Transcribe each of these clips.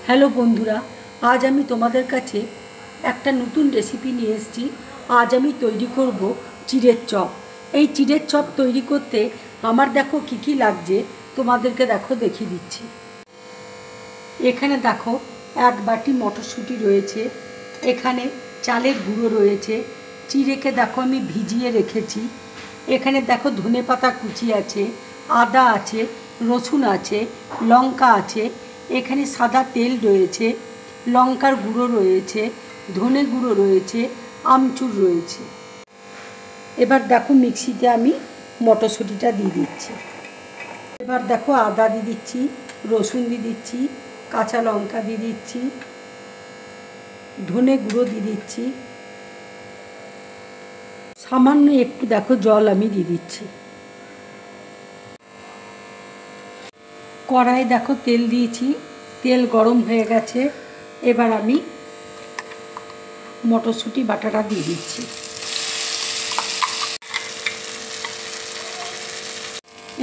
Hello বন্ধুরা, আজ আমি তোমাদের কাছে একটা নতুন রেসিপি নিয়ে এসেছি। আজ আমি তৈরি করব চিড়ের চপ। এই চিড়ের চপ তৈরি করতে আমার দেখো কী কী লাগছে তোমাদেরকে দেখিয়ে দিচ্ছি। এখানে দেখো 1 বাটি মটরশুঁটি রয়েছে, এখানে চালের গুঁড়ো রয়েছে, চিড়েকে দেখো আমি ভিজিয়ে রেখেছি, এখানে দেখো ধনেপাতা কুচি আছে, আদা আছে, রসুন আছে, লঙ্কা আছে, এখানে সাদা তেল রয়েছে, লঙ্কার গুঁড়ো রয়েছে, ধনে গুঁড়ো রয়েছে, আমচুর রয়েছে। এবার দেখো মিক্সিতে আমি মটরশুঁটিটা দিয়ে দিচ্ছি। এবার দেখো আদা দিয়ে দিচ্ছি, রসুন দিয়ে দিচ্ছি, কাঁচা লঙ্কা দিয়ে দিচ্ছি, ধনে গুঁড়ো দিয়ে দিচ্ছি, সামান্য একটু দেখো জল আমি দিয়ে দিচ্ছি। কড়াই দেখো তেল দিয়েছি, তেল গরম হয়ে গেছে। এবার আমি মটরশুঁটি বাটাটা দিয়ে দিচ্ছি।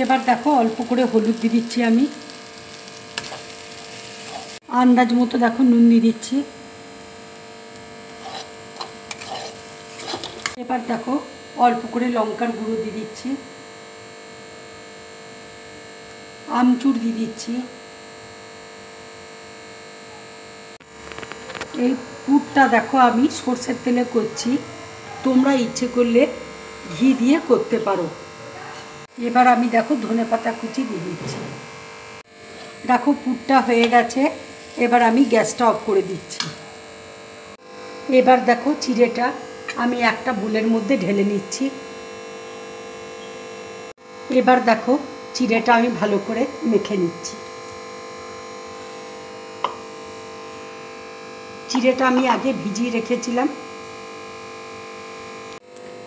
এবার দেখো অল্প করে হলুদ দিয়ে দিচ্ছি, আমি আন্দাজ মতো দেখো নুন দিয়ে দিচ্ছি। এবার দেখো অল্প করে লঙ্কার গুঁড়ো দিয়ে দিচ্ছি, আমচুর দিয়ে দিচ্ছি। এই পুরটা দেখো আমি সরষের তেলে করছি, তোমরা ইচ্ছে করলে ঘি দিয়ে করতে পারো। এবার আমি দেখো ধনেপাতা কুচি দিয়ে দিচ্ছি। দেখো পুরটা হয়ে গেছে, এবার আমি গ্যাসটা অফ করে দিচ্ছি। এবার দেখো চিড়েটা আমি একটা বোলের মধ্যে ঢেলে নিচ্ছি। এবার দেখো চিড়েটা আমি ভালো করে মেখে নিচ্ছি। চিড়েটা আমি আগে ভিজিয়ে রেখেছিলাম।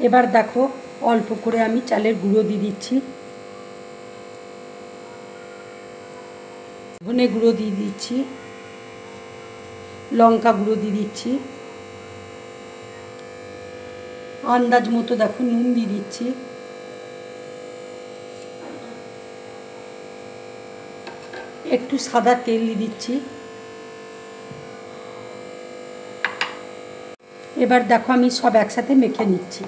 এবার দেখো অল্প করে আমি চালের গুঁড়ো দিয়ে দিচ্ছি, ধনে গুঁড়ো দিয়ে দিচ্ছি, লঙ্কা গুঁড়ো দিয়ে দিচ্ছি, আন্দাজ মতো দেখো নুন দিয়ে দিচ্ছি, একটু সাদা তেল দিয়ে দিচ্ছি। এবার দেখো আমি সব একসাথে মেখে নিচ্ছি।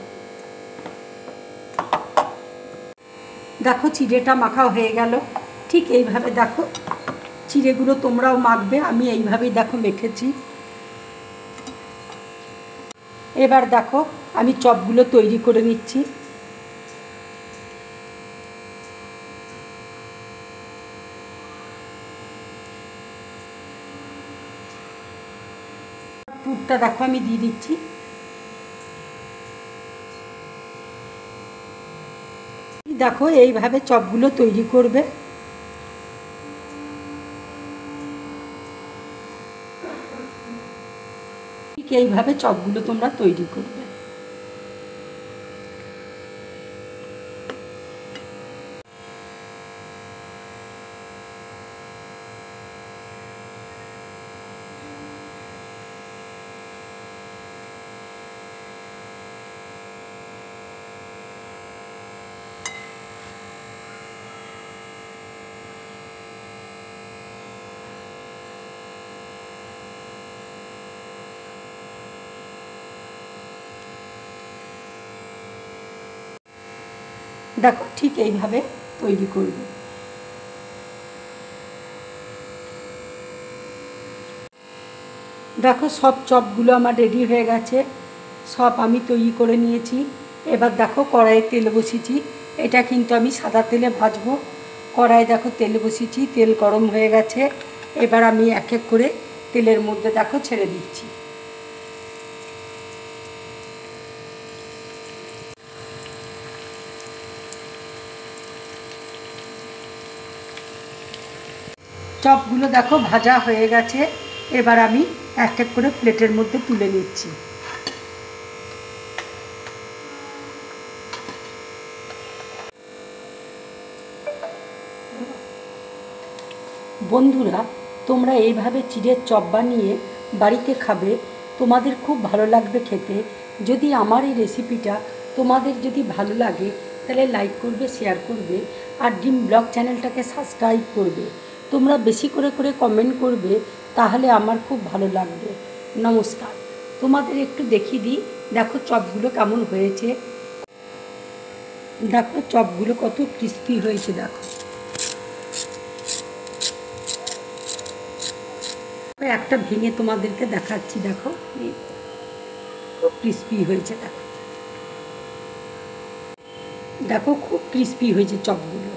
দেখো চিড়েটা মাখা হয়ে গেল। ঠিক এইভাবে দেখো চিড়েগুলো তোমরাও মাখবে, আমি এইভাবেই দেখো মেখেছি। এবার দেখো আমি চপগুলো তৈরি করে নিচ্ছি। পুরটা দেখো আমি দিয়ে দিচ্ছি। দেখো এইভাবে চপগুলো তৈরি করবে। ঠিক এইভাবে চপগুলো তোমরা তৈরি করবে। দেখো ঠিক এইভাবে তৈরি করবে। দেখো সব চপগুলো আমার রেডি হয়ে গেছে, সব আমি তৈরি করে নিয়েছি। এবার দেখো কড়াইয়ে তেল বসিয়েছি, এটা কিন্তু আমি সাদা তেলে ভাজবো। কড়াইয়ে দেখো তেল বসিয়েছি, তেল গরম হয়ে গেছে। এবার আমি এক এক করে তেলের মধ্যে দেখো ছেড়ে দিচ্ছি। চপগুলো দেখো ভাজা হয়ে গেছে। এবার আমি এক এক করে প্লেটের মধ্যে তুলে নিচ্ছি। বন্ধুরা, তোমরা এইভাবে চিড়ের চপ বানিয়ে বাড়িতে খাবে, তোমাদের খুব ভালো লাগবে খেতে। যদি আমার এই রেসিপিটা তোমাদের যদি ভালো লাগে তাহলে লাইক করবে, শেয়ার করবে, আর ড্রিম ব্লগ চ্যানেলটাকে সাবস্ক্রাইব করবে। তোমরা বেশি করে করে কমেন্ট করবে, তাহলে আমার খুব ভালো লাগবে। নমস্কার। তোমাদের একটু দেখিয়ে দিই, দেখো চপগুলো কেমন হয়েছে। দেখো চপগুলো কত ক্রিস্পি হয়েছে। দেখো একটা ভেঙে তোমাদেরকে দেখাচ্ছি। দেখো খুব ক্রিস্পি হয়েছে। দেখো দেখো খুব ক্রিস্পি হয়েছে চপগুলো।